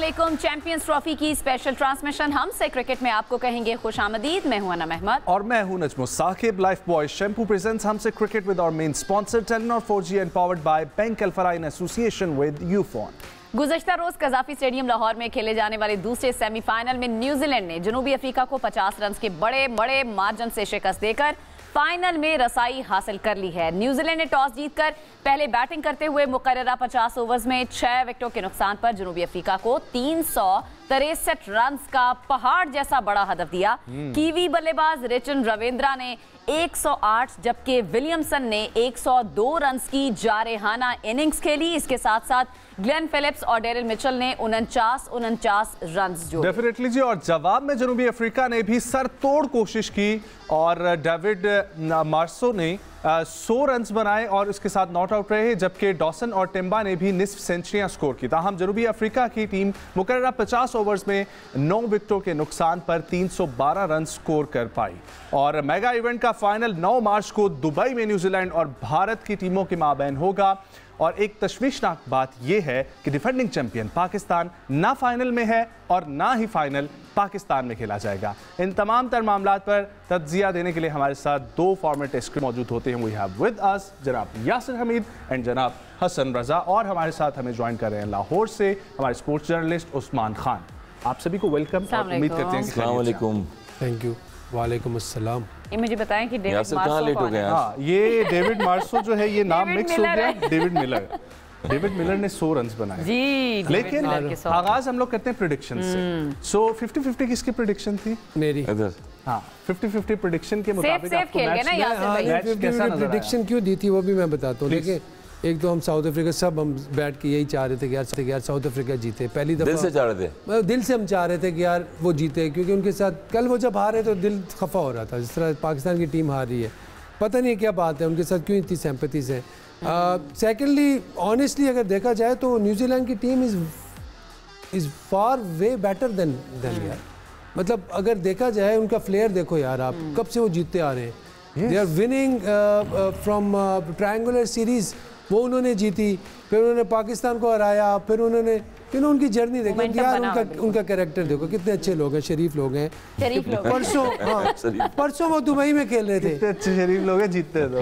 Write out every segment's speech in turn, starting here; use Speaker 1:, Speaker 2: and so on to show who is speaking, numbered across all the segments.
Speaker 1: अस्सलामुअलैकुम। Champions trophy की special transmission हमसे क्रिकेट में आपको कहेंगे खुशामदीद। मैं हूं अनम अहमद
Speaker 2: और मैं हूं Najmo Saqib. Lifebuoy shampoo presents हमसे cricket with our main sponsor Telenor 4G and powered by bank Alfalah in association with Ufone.
Speaker 1: गुज़श्ता रोज कज़ाफी स्टेडियम लाहौर में खेले जाने वाले दूसरे सेमीफाइनल में न्यूजीलैंड ने जनूबी अफ्रीका को 50 रन के बड़े मार्जिन से शिकस्त देकर फाइनल में रसाई हासिल कर ली है। न्यूजीलैंड ने टॉस जीतकर पहले बैटिंग करते हुए मुकर्ररा 50 ओवर्स में 6 विकेटों के नुकसान पर जनूबी अफ्रीका को 363 रन का पहाड़ जैसा बड़ा हदफ दिया। कीवी बल्लेबाज रिचन रविंद्रा ने 108 जबकि विलियमसन ने 102 रन की जारहाना इनिंग्स खेली। इसके साथ साथ ग्लेन फिलिप्स और डेरिल मिचेल ने 49 रन जोड़े।
Speaker 2: डेफिनेटली जी। और जवाब में जनूबी अफ्रीका ने भी सरतोड़ कोशिश की और डेविड मार्सो ने 100 रन बनाए और इसके साथ नॉट आउट रहे, जबकि डॉसन और टिम्बा ने भी निस्फ सेंचुरियां स्कोर की। ताहम जनूबी अफ्रीका की टीम मुकर्ररा 50 ओवर्स में 9 विकेटों के नुकसान पर 312 रन स्कोर कर पाई। और मेगा इवेंट का फाइनल 9 मार्च को दुबई में न्यूजीलैंड और भारत की टीमों के माबैन होगा। और एक तशवीशनाक बात यह है कि डिफेंडिंग चैंपियन पाकिस्तान ना फाइनल में है और ना ही फाइनल पाकिस्तान में खेला जाएगा। इन तमाम तर मामलात पर तज्जिया देने के लिए हमारे साथ 2 फॉर्मर टेस्ट मौजूद होते हैं। वी हैव विद अस जनाब यासिर हमीद एंड जनाब हसन रजा। और हमारे साथ हमें ज्वाइन कर रहे हैं लाहौर से हमारे स्पोर्ट्स जर्नलिस्ट उस्मान खान। आप सभी को वेलकम। उम्मीद करते हैं कि
Speaker 3: अस्सलाम वालेकुम।
Speaker 4: Thank you. वालेकुम अस्सलाम।
Speaker 1: ये मुझे बताएं कि डेविड
Speaker 3: यासिर
Speaker 1: मार्सो
Speaker 3: कहाँ लेट हो गए?
Speaker 2: हाँ, ये डेविड मार्सो जो है ये नाम
Speaker 1: डेविड
Speaker 2: मिक्स हो
Speaker 1: मिलर
Speaker 2: गया।
Speaker 1: है।
Speaker 2: डेविड मिलर ने 100 रन बनाए
Speaker 1: जी।
Speaker 2: लेकिन आगाज हम लोग करते हैं प्रेडिक्शन से। सो 50-50 किसकी प्रेडिक्शन थी?
Speaker 4: मेरी।
Speaker 3: इधर
Speaker 2: हाँ, 50-50 प्रेडिक्शन के मुताबिक
Speaker 1: सेफ
Speaker 2: आपको
Speaker 1: खेल गए
Speaker 2: मैच
Speaker 1: ना
Speaker 2: में
Speaker 1: यासिर भाई।
Speaker 2: मैच कैसा नजर आया?
Speaker 4: प्रेडिक्शन क्यों दी थी वो भी मैं बताता हूँ। देखिए, एक तो हम साउथ अफ्रीका सब हम बैठ के यही चाह रहे थे कि यार साउथ अफ्रीका जीते। पहली दफा
Speaker 3: दिल से चाह रहे थे,
Speaker 4: दिल से हम चाह रहे थे कि यार वो जीते, क्योंकि उनके साथ कल वो जब हार रहे तो दिल खफा हो रहा था। जिस तरह पाकिस्तान की टीम हार रही है, पता नहीं क्या बात है, उनके साथ क्यों इतनी सिंपैथीज है। सेकेंडली ऑनेस्टली अगर देखा जाए तो न्यूजीलैंड की team is far way better than यार। मतलब अगर देखा जाए उनका फ्लेयर देखो यार, आप कब से वो जीतते आ रहे हैं। They are winning from triangular series, वो उन्होंने जीती, फिर उन्होंने पाकिस्तान को हराया, फिर उन्होंने उनकी जर्नी देखो यार, उनका कैरेक्टर देखो, कितने अच्छे लोग हैं, शरीफ लोग हैं। परसों वो दुबई में खेल रहे थे,
Speaker 2: कितने अच्छे शरीफ लोग हैं, जीतते तो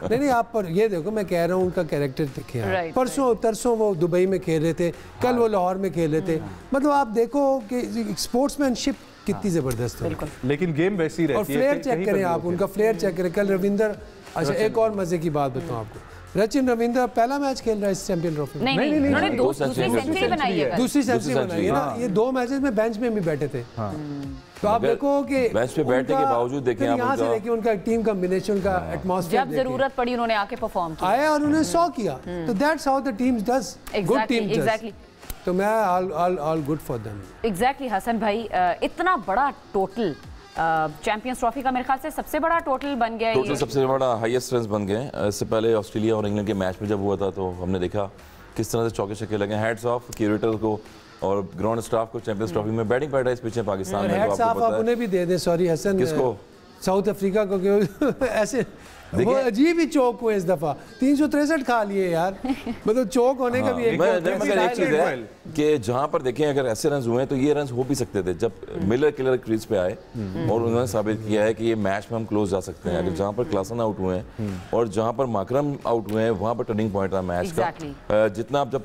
Speaker 4: नहीं आप पर ये देखो, मैं कह रहा हूँ उनका कैरेक्टर देखे। परसों वो दुबई में खेल रहे थे, कल वो लाहौर में खेल रहे थे। मतलब आप देखो कि स्पोर्ट्समैनशिप कितनी जबरदस्त है।
Speaker 2: लेकिन गेम वैसी रहती है।
Speaker 4: और फ्लेयर चेक करें आप, उनका फ्लेयर चेक करें। कल रविंदर, अच्छा एक और मजे की बात बताऊँ आपको, रचिन रविंद्र पहला मैच खेल रहा है इस चैंपियन ट्रॉफी में।
Speaker 1: नहीं, उन्होंने दूसरी सेंचुरी बनाई है।
Speaker 4: दूसरी सेंचुरी बनाई है ना। ये 2 मैचेस में बेंच में भी बैठे थे। तो आप देखो कि
Speaker 3: बेंच पे बैठने के बावजूद देखें आप
Speaker 4: यहाँ से देखिए उनका टीम कॉम्बिनेशन का एटमॉस्फेयर,
Speaker 1: जब जरूरत पड़ी उन्होंने आके परफॉर्म किया,
Speaker 4: आया और उन्होंने 100 किया। तो that's how the team does, good team does. तो मैं all good for them.
Speaker 1: Exactly Hasan भाई, इतना बड़ा टोटल चैंपियंस ट्रॉफी का मेरे ख्याल से सबसे बड़ा टोटल बन गया।
Speaker 3: टोटल सबसे बड़ा हाईएस्ट रन बन गए। इससे पहले ऑस्ट्रेलिया और इंग्लैंड के मैच में जब हुआ था तो हमने देखा किस तरह से चौके छक्के लगे। हैट्स ऑफ क्यूरेटर को और ग्राउंड स्टाफ को। चैंपियंस ट्रॉफी में बैटिंग पैराडाइज पीछे पाकिस्तान में,
Speaker 4: हैट्स ऑफ आप उन्हें भी दे दें। सॉरी हसन,
Speaker 3: किसको?
Speaker 4: साउथ अफ्रीका को, क्यों ऐसे वो अजीब ही चौक हुए इस दफा। 363 खा लिए यार। मतलब चौक होने का भी एक
Speaker 3: चीज है कि जहां पर देखें अगर ऐसे रन हुए हैं तो ये रन हो भी सकते थे। जब मिलर किलर क्रीज पे आए और उन्होंने साबित किया है कि ये मैच में हम क्लोज जा सकते हैं। अगर जहां पर क्लासन आउट हुए हैं और जहां पर माकरम आउट हुए हैं, वहां पर टर्निंग पॉइंट रहा मैच का। जितना जब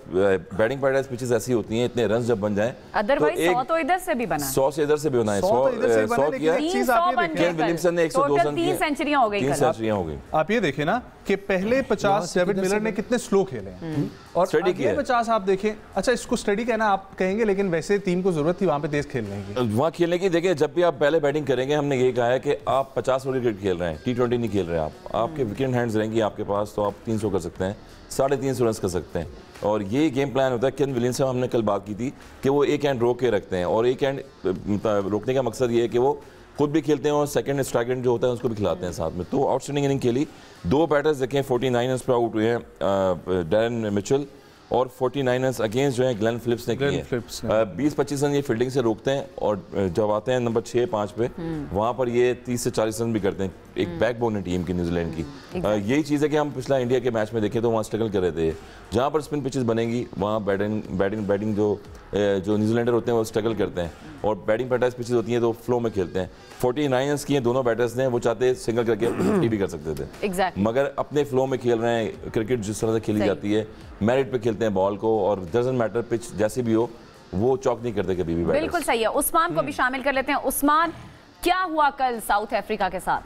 Speaker 3: बैटिंग पैराडाइज पिचेस ऐसी होती हैं, इतने रन जब बन जाए,
Speaker 1: अदरवाइज 100 तो इधर से भी बना,
Speaker 3: 100 से इधर से भी बना है। 100 किया। केन विलियमसन ने 102 रन किए,
Speaker 1: 3 सेंचुरियां हो गई।
Speaker 3: 3 सेंचुरियां हो गई।
Speaker 2: आप ये देखें ना कि पहले 50 डेविड मिलर ने कितने स्लो खेले हैं और अगले 50 आप देखें। अच्छा, इसको स्टडी कहना आप कहेंगे, लेकिन वैसे टीम को जरूरत थी वहां पे तेज खेलने की,
Speaker 3: वहां खेलने की। देखिए, जब भी आप पहले बैटिंग करेंगे, हमने ये कहा है कि आप 50 ओवर क्रिकेट खेल रहे हैं, T20 नहीं खेल रहे हैं आप। आपके विकेट हैंड्स रहेंगी आपके पास, तो आप 300 कर सकते हैं, 350 रन कर सकते हैं। और ये गेम प्लान होता है। केन विलियमसन हमने कल बात की थी कि वो एक हैंड रोक के रखते हैं, और एक हैंड रोकने का मकसद ये है कि वो खुद भी खेलते हैं और सेकंड स्ट्राइक जो होता है उसको भी खिलाते हैं साथ में। तो आउटस्टैंडिंग इनिंग खेली। 2 बैटर्स देखें 49 रन पर आउट हुए हैं, डेरिल मिचेल, और 49 रन अगेंस्ट जो है ग्लेन फिलिप्स ने किए। 20-25 रन ये फील्डिंग से रोकते हैं और जब आते हैं नंबर 6-5 पे, वहाँ पर ये 30 से 40 रन भी करते हैं। एक बैकबोन है टीम की न्यूजीलैंड की। यही चीज़ है कि हम पिछला इंडिया के मैच में देखें तो वहाँ स्ट्रगल कर रहे थे। जहाँ पर स्पिन पिचेस बनेंगी वहाँ बैटिंग जो जो न्यूजीलैंडर होते हैं वो स्ट्रगल करते हैं और बैटिंग प्रैक्टिस पिचेस होती हैं तो फ्लो में खेलते हैं। 49 रन्स किए दोनों बैटर्स ने, वो चाहते सिंगल करके 50 भी कर सकते थे मगर अपने फ्लो में खेल रहे हैं। क्रिकेट जिस तरह से खेली जाती है, मेरिट पे खेलते हैं बॉल को और डजंट मैटर पिच जैसे भी हो, वो चौक नहीं करते कभी भी।
Speaker 1: बिल्कुल सही है। उस्मान को भी शामिल कर लेते हैं। उस्मान, क्या हुआ कल साउथ अफ्रीका के साथ?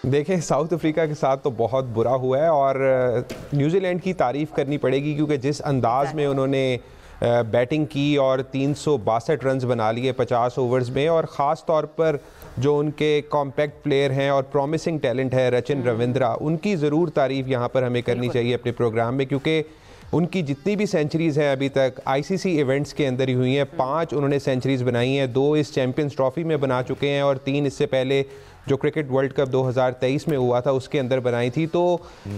Speaker 5: देखें, साउथ अफ्रीका के साथ तो बहुत बुरा हुआ है और न्यूजीलैंड की तारीफ़ करनी पड़ेगी क्योंकि जिस अंदाज में उन्होंने बैटिंग की और 362 रन्स बना लिए 50 ओवर्स में, और ख़ास तौर पर जो उनके कॉम्पैक्ट प्लेयर हैं और प्रॉमिसिंग टैलेंट है रचिन रविंद्रा, उनकी ज़रूर तारीफ़ यहाँ पर हमें करनी चाहिए अपने प्रोग्राम में, क्योंकि उनकी जितनी भी सेंचुरीज़ हैं अभी तक आईसीसी इवेंट्स के अंदर ही हुई हैं। 5 उन्होंने सेंचुरीज़ बनाई हैं, 2 इस चैम्पियंस ट्रॉफ़ी में बना चुके हैं और 3 इससे पहले जो क्रिकेट वर्ल्ड कप 2023 में हुआ था उसके अंदर बनाई थी। तो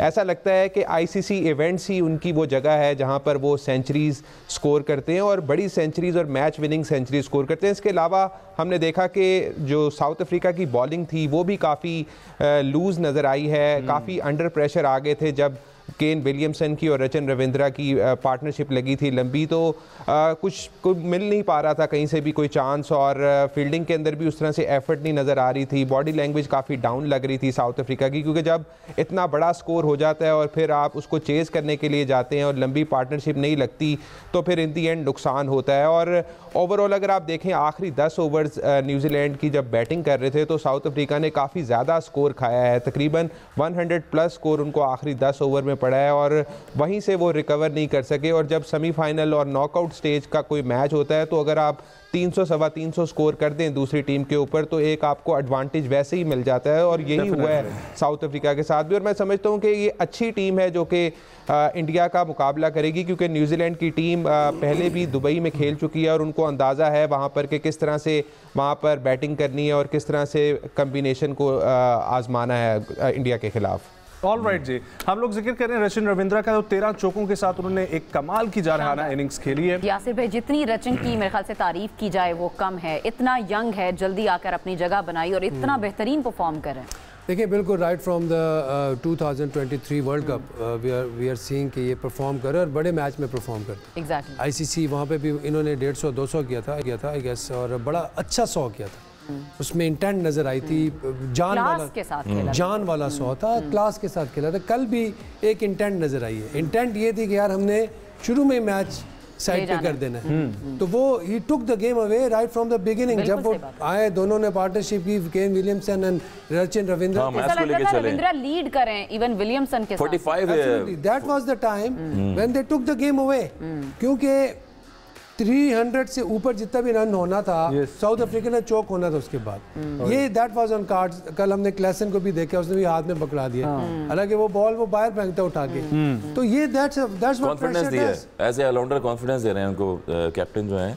Speaker 5: ऐसा लगता है कि आईसीसी इवेंट्स ही उनकी वो जगह है जहां पर वो सेंचुरीज़ स्कोर करते हैं और बड़ी सेंचुरीज़ और मैच विनिंग सेंचुरी स्कोर करते हैं। इसके अलावा हमने देखा कि जो साउथ अफ्रीका की बॉलिंग थी वो भी काफ़ी लूज़ नज़र आई है, काफ़ी अंडर प्रेशर आ गए थे जब केन विलियमसन की और रचिन रविंद्रा की पार्टनरशिप लगी थी लंबी, तो कुछ मिल नहीं पा रहा था कहीं से भी कोई चांस, और फील्डिंग के अंदर भी उस तरह से एफर्ट नहीं नज़र आ रही थी। बॉडी लैंग्वेज काफ़ी डाउन लग रही थी साउथ अफ्रीका की, क्योंकि जब इतना बड़ा स्कोर हो जाता है और फिर आप उसको चेज़ करने के लिए जाते हैं और लंबी पार्टनरशिप नहीं लगती तो फिर इन दी एंड नुकसान होता है। और ओवरऑल अगर आप देखें आखिरी 10 ओवर्स न्यूजीलैंड की जब बैटिंग कर रहे थे तो साउथ अफ्रीका ने काफ़ी ज़्यादा स्कोर खाया है, तकरीबन 100+ स्कोर उनको आखिरी 10 ओवर में पड़ा है और वहीं से वो रिकवर नहीं कर सके। और जब सेमीफाइनल और नॉकआउट स्टेज का कोई मैच होता है तो अगर आप 300 सवा 300 स्कोर कर दें दूसरी टीम के ऊपर तो एक आपको एडवांटेज वैसे ही मिल जाता है, और यही हुआ है साउथ अफ्रीका के साथ भी। और मैं समझता हूं कि ये अच्छी टीम है जो कि इंडिया का मुकाबला करेगी, क्योंकि न्यूजीलैंड की टीम पहले भी दुबई में खेल चुकी है और उनको अंदाज़ा है वहाँ पर कि किस तरह से वहाँ पर बैटिंग करनी है और किस तरह से कम्बिनेशन को आजमाना है इंडिया के खिलाफ।
Speaker 2: ऑल राइट जी, हम लोग जिक्र करें रचिन रविंद्रा का, तो 13 चौकों के साथ उन्होंने एक कमाल की जारहाना इनिंग्स खेली है।
Speaker 1: यासिर भाई, जितनी रचिन की मेरे ख्याल से तारीफ की जाए वो कम है। इतना यंग है, जल्दी आकर अपनी जगह बनाई और इतना बेहतरीन परफॉर्म कर रहे हैं।
Speaker 4: देखिए बिल्कुल right from the 2023 world cup we are seeing कि ये परफॉर्म कर रहे हैं और बड़े मैच में परफॉर्म करते हैं।
Speaker 1: एग्जैक्टली
Speaker 4: आईसीसी वहाँ पे भी इन्होंने 150-200 किया था आई गेस, और बड़ा अच्छा 100 किया था। उसमें इंटेंट नजर आई थी, जान वाला 100 था, क्लास के साथ खेला था। कल भी एक इंटेंट नजर आई है। इंटेंट ये थी कि यार हमने शुरू में मैच साइड पे कर देना है, तो वो ही took the game away right from the beginning. जब वो आए दोनों ने पार्टनरशिप की, Kane Williamson and Rachin Ravindra,
Speaker 1: Ravindra lead करें इवन विलियमसन के साथ।
Speaker 3: 45
Speaker 4: that was the time when they took the game away, क्योंकि 300 से ऊपर जितना भी रन होना था साउथ अफ्रीका ने चौक होना था उसके बाद। ये दैट वाज ऑन कार्ड्स। कल हमने क्लेसन को भी देखा, उसने भी हाथ में पकड़ा दिया, हालांकि वो बॉल वो बाहर फेंकता उठा के। तो ये दैट्स
Speaker 3: कॉन्फिडेंस दिया है, एज ए ऑलराउंडर कॉन्फिडेंस दे रहे हैं उनको। कैप्टन जो है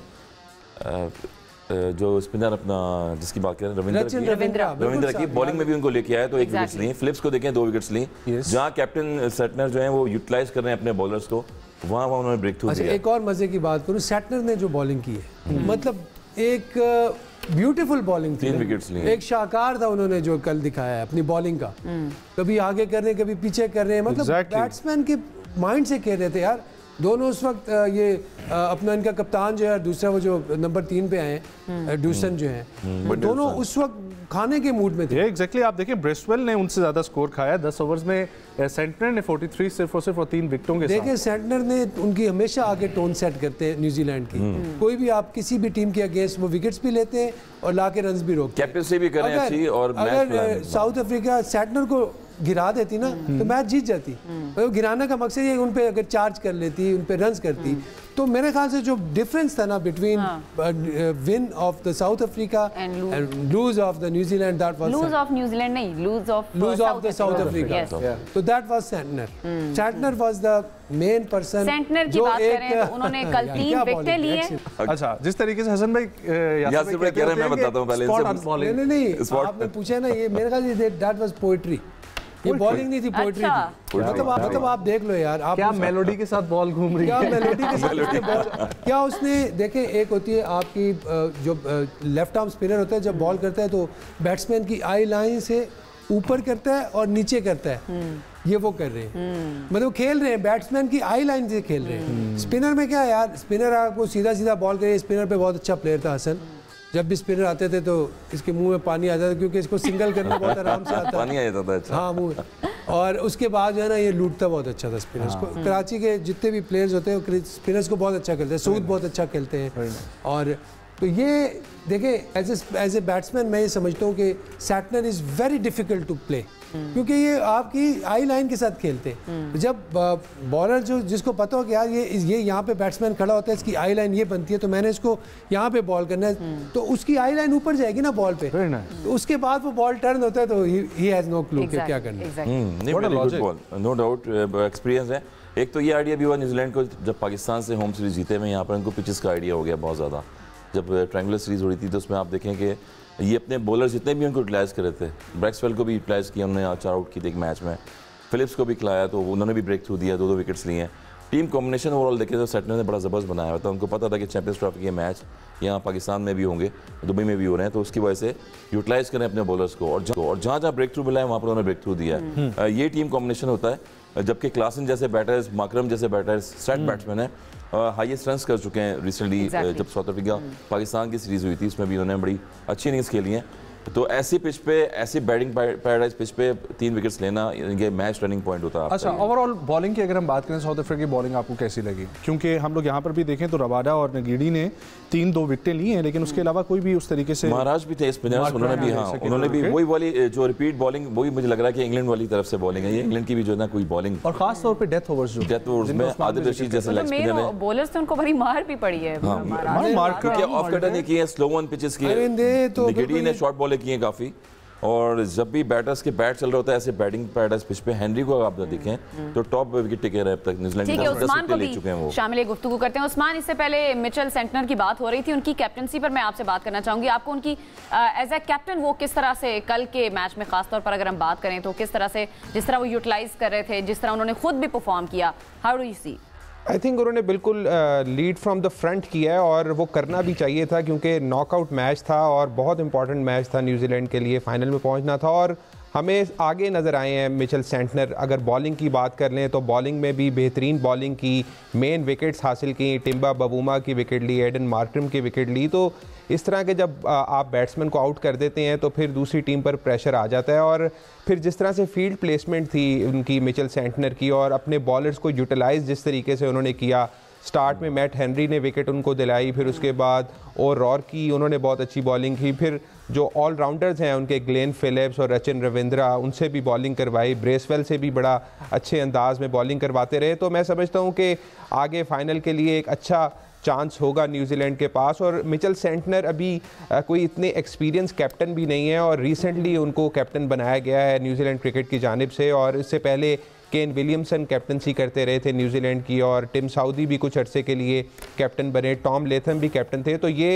Speaker 3: जो स्पिनर अपना जिसकी बात करें रविंद्रा की, बॉलिंग में भी उनको लेके आया तो 1 विकेट्स ली। फ्लिप्स को देखें 2 विकेट्स ली। जहाँ कैप्टन सेटनर जो है वो यूटिलाइज कर रहे हैं अपने बॉलर्स को, वहाँ उन्होंने ब्रेक थ्रू दिया।
Speaker 4: एक और मजे की बात करूँ, सेटनर ने जो बॉलिंग की है, मतलब एक ब्यूटीफुल बॉलिंग थी।
Speaker 3: 3 विकेट्स लिए।
Speaker 4: एक शाहकार था उन्होंने जो कल दिखाया है अपनी बॉलिंग का, कभी आगे कर रहे हैं कभी पीछे कर रहे हैं, मतलब बैट्समैन के माइंड से खेल रहे थे यार दोनों। उस वक्त ये अपना इनका कप्तान जो है, दूसरा वो जो नंबर 3 पे आए ड्यूसन जो है, दोनों उस वक्त खाने के मूड में थे।
Speaker 2: एग्जैक्टली आप देखिए ब्रेस्टवेल ने उनसे ज्यादा स्कोर खाया 10 ओवर्स में, सेंटनर ने 43 सिर्फ और 3 विकेटों के साथ।
Speaker 4: देखिए सेंटनर ने उनकी हमेशा आगे टोन सेट करते हैं न्यूजीलैंड की। कोई भी आप किसी भी टीम के अगेंस्ट वो विकेट्स भी लेते हैं और लाके रन्स भी रोकते हैं।
Speaker 3: कैप्टन से भी करें अच्छी, और
Speaker 4: अगर साउथ अफ्रीका सेंटनर को गिरा देती ना तो मैच जीत जाती। गिराने का मकसद ये उन पे अगर चार्ज कर लेती, उन पे रन्स करती, तो मेरे ख्याल से जो डिफरेंस था ना between win of the South Africa and lose of the New Zealand, that was
Speaker 1: lose of New Zealand नहीं, lose of
Speaker 4: the South Africa, तो that was Santner. Santner was the main person.
Speaker 1: Santner की बात करें तो उन्होंने कल 3 विकेटें लिए।
Speaker 2: अच्छा, जिस तरीके से हसन भाई
Speaker 3: यासिर भाई कह रहे हैं, मैं बताता हूं पहले इनसे।
Speaker 4: नहीं आपने पूछा ना, ये मेरे ख्याल से दैट वाज पोएट्री। ये बॉलिंग नहीं थी, पोएट्री थी। मतलब आप देख लो यार, आप
Speaker 2: क्या मेलोडी के साथ बॉल घूम रही है,
Speaker 4: क्या मेलोडी के साथ बॉल, क्या उसने देखे। एक होती है आपकी जो लेफ्ट आर्म स्पिनर होता है, जब बॉल करता है तो बैट्समैन की आई लाइन से ऊपर करता है और नीचे करता है, ये वो कर रहे हैं। मतलब खेल रहे हैं बैट्समैन की आई लाइन से खेल रहे हैं। स्पिनर में क्या है यार, स्पिनर आपको सीधा सीधा बॉल करे। स्पिनर पे बहुत अच्छा प्लेयर था हसन, जब भी स्पिनर आते थे तो इसके मुंह में पानी आ जाता था, क्योंकि इसको सिंगल करना बहुत आराम से आता
Speaker 3: पानी आ जाता था। अच्छा।
Speaker 4: हाँ मुंह में। और उसके बाद जो है ना ये लूटता बहुत अच्छा था स्पिनर्स को। कराची के जितने भी प्लेयर्स होते हैं स्पिनर्स को बहुत अच्छा खेलते हैं। सूद बहुत अच्छा खेलते हैं। और तो ये देखें एज ए बैट्समैन मैं ये समझता हूँ कि Santner is very difficult to play, क्योंकि ये आपकी आई लाइन के साथ खेलते हैं। जब बॉलर जो जिसको पता हो कि यार ये यहाँ पे बैट्समैन खड़ा होता है, इसकी आई लाइन ये बनती है, तो मैंने इसको यहाँ पे बॉल करना है, तो उसकी आई लाइन ऊपर जाएगी ना बॉल पे, तो उसके बाद वो बॉल टर्न होता है तो ही हैज नो क्लू कि क्या करना है।
Speaker 3: नो डाउट एक्सपीरियंस है। एक तो ये आइडिया भी हुआ न्यूजीलैंड को, जब पाकिस्तान से होम सीरीज जीते में, यहाँ पर इनको पिचेस का आइडिया हो गया बहुत ज़्यादा। जब ट्रायंगुलर सीरीज हो रही थी तो उसमें आप देखें कि ये अपने बॉलर जितने भी उनको यूटिलाइज कर रहे थे, ब्रैक्सवेल को भी यूटिलाइज किया उन्होंने, 4 आउट की थी एक मैच में, फिलिप्स को भी खिलाया तो उन्होंने भी ब्रेक थ्रू दिया, 2 विकेट्स लिए हैं। टीम कॉम्बिनेशन ओवरऑल देखे तो सैटनर ने बड़ा ज़बरदस्त बनाया हुआ था। उनको पता था कि चैंपियंस ट्रॉफी के मैच यहाँ पाकिस्तान में भी होंगे, दुबई में भी हो रहे हैं, तो उसकी वजह से यूटिलाइज करें अपने बॉलर्स को, और जहाँ जहाँ ब्रेक थ्रू मिला है वहाँ पर उन्होंने ब्रेक थ्रू दिया है। ये टीम कॉम्बिनेशन होता है। जबकि क्लासन जैसे बैटर्स, माकरम जैसे बैटर्स सेट बैट्समैन है, हाईएस्ट रन्स कर चुके हैं रिसेंटली। जब साउथ अफ्रीका पाकिस्तान की सीरीज़ हुई थी उसमें भी उन्होंने बड़ी अच्छी इनिंग्स खेली हैं। तो ऐसी पिच पे, ऐसी बैटिंग पैराडाइज पिच पे 3 विकेट्स लेना ये मैच रनिंग पॉइंट होता है।
Speaker 2: अच्छा, ओवरऑल बॉलिंग की अगर हम बात करें, साउथ अफ्रीका की बॉलिंग आपको कैसी लगी? क्योंकि हम लोग यहाँ पर भी देखें तो रबाडा और नगीडी ने 3-2 विकेटें ली हैं, लेकिन उसके अलावा कोई भी उस तरीके से,
Speaker 3: महाराज भी थे स्पिनर्स, उन्होंने भी, हाँ उन्होंने भी वही वाली जो रिपीट बॉलिंग, वही मुझे लग रहा है कि इंग्लैंड वाली तरफ से बॉलिंग है ये, इंग्लैंड की भी जो है ना कोई बॉलिंग,
Speaker 2: और खास तौर पे डेथ ओवर्स
Speaker 3: में आदिल रशीद जैसे लेग स्पिनर है,
Speaker 1: बॉलर्स थे उनको बड़ी मार भी पड़ी है।
Speaker 2: मार
Speaker 3: क्योंकि ऑफ कटर ने किए हैं, स्लो वन पिचेस किए, नगीडी ने शॉर्ट बॉलें किए काफ़ी। और जब भी बैटर्स के बैट चल रहा होता है ऐसे बैटिंग पैराडाइज पिच पे, हेनरी को आप देखें तो टॉप विकेट टेकर है अब तक न्यूजीलैंड के, 10 विकेट ले चुके हैं वो।
Speaker 1: शामिल गुफ्तगू करते हैं उस्मान। इससे पहले मिचेल सेंटनर की बात हो रही थी, उनकी कैप्टनसी पर मैं आपसे बात करना चाहूंगी। आपको उनकी एज ए कैप्टन वो किस तरह से कल के मैच में खासतौर पर अगर हम बात करें तो किस तरह से, जिस तरह वो यूटिलाइज कर रहे थे, जिस तरह उन्होंने खुद भी परफॉर्म किया, how do you see?
Speaker 5: I think उन्होंने बिल्कुल लीड फ्रॉम द फ्रंट किया है, और वो करना भी चाहिए था क्योंकि नॉकआउट मैच था और बहुत इंपॉर्टेंट मैच था न्यूजीलैंड के लिए, फाइनल में पहुंचना था। और हमें आगे नज़र आए हैं मिचेल सेंटनर। अगर बॉलिंग की बात कर लें तो बॉलिंग में भी बेहतरीन बॉलिंग की, मेन विकेट्स हासिल की, टिम्बा बबूमा की विकेट ली, एडन मार्करम की विकेट ली। तो इस तरह के जब आप बैट्समैन को आउट कर देते हैं तो फिर दूसरी टीम पर प्रेशर आ जाता है। और फिर जिस तरह से फील्ड प्लेसमेंट थी उनकी मिचेल सेंटनर की, और अपने बॉलर्स को यूटिलाइज जिस तरीके से उन्होंने किया, स्टार्ट में मैट हेनरी ने विकेट उनको दिलाई, फिर उसके बाद और रॉर की उन्होंने बहुत अच्छी बॉलिंग की, फिर जो ऑलराउंडर्स हैं उनके ग्लेन फिलिप्स और रचिन रविंद्रा, उनसे भी बॉलिंग करवाई, ब्रेसवेल से भी बड़ा अच्छे अंदाज में बॉलिंग करवाते रहे। तो मैं समझता हूँ कि आगे फाइनल के लिए एक अच्छा चांस होगा न्यूजीलैंड के पास। और मिचेल सेंटनर अभी कोई इतने एक्सपीरियंस कैप्टन भी नहीं है, और रिसेंटली उनको कैप्टन बनाया गया है न्यूजीलैंड क्रिकेट की जानिब से। और इससे पहले केन विलियमसन कैप्टनसी करते रहे थे न्यूजीलैंड की, और टिम साउदी भी कुछ अरसे के लिए कैप्टन बने, टॉम लेथम भी कैप्टन थे। तो ये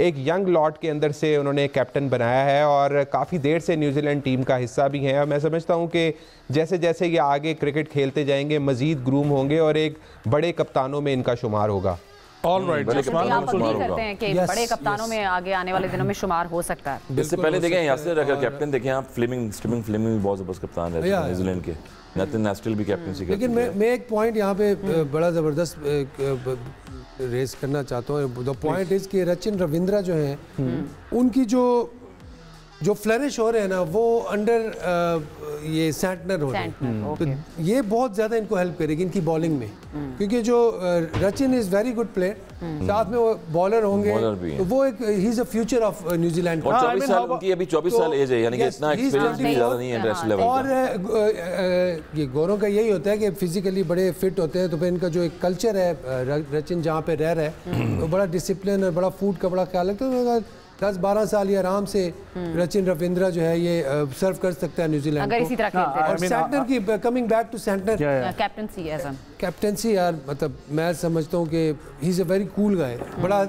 Speaker 5: एक यंग लॉट के अंदर से उन्होंने कैप्टन बनाया है, और काफ़ी देर से न्यूजीलैंड टीम का हिस्सा भी हैं। और मैं समझता हूँ कि जैसे जैसे ये आगे क्रिकेट खेलते जाएंगे मज़ीद ग्रूम होंगे और एक बड़े कप्तानों में इनका शुमार होगा।
Speaker 1: आप अग्री करते हैं कि बड़े कप्तानों में आगे आने वाले दिनों में शुमार हो सकता है?
Speaker 3: इससे पहले देखें यासिर, अगर कैप्टन देखें आप, स्टीवन फ्लेमिंग भी बहुत ज़बरदस्त कप्तान रहते हैं न्यूजीलैंड के, नथिन नेस्टल भी कैप्टनसी करते हैं।
Speaker 4: लेकिन मैं एक पॉइंट यहाँ पे बड़ा ज़बरदस्त रेस करना चाहता हूँ। द पॉइंट इज़ कि रचिन रविंद्रा जो हैं उनकी जो फ्लरिश हो रहे हैं ना, वो अंडर ये सेंटनर हो रहे हैं। तो ये बहुत ज़्यादा इनको हेल्प करेगी इनकी बॉलिंग में, क्योंकि जो Rachin is very good player, साथ में वो बॉलर होंगे, तो वो एक he is a future of New Zealand.
Speaker 3: और 24 साल उनकी अभी 24 साल एज है, यानी कि इतना एक्सपीरियंस भी ज़्यादा नहीं है इंटरनेशनल लेवल पे।
Speaker 4: और ये गोरों का यही होता है कि फिजिकली बड़े फिट होते हैं, तो फिर इनका जो एक कल्चर है, रचिन जहाँ पे रह रहा है, तो बड़ा डिसिप्लिन और बड़ा फूड का बड़ा ख्याल रखता है। 10-12 साल ये आराम से रचिन रविंद्रा जो है ये सर्व कर सकता है न्यूजीलैंड
Speaker 1: अगर इसी तरह खेलते हैं।
Speaker 4: और सेंटनर की coming back to Santner captaincy यार, मतलब मैं समझता हूँ कि he is a very cool guy, बड़ा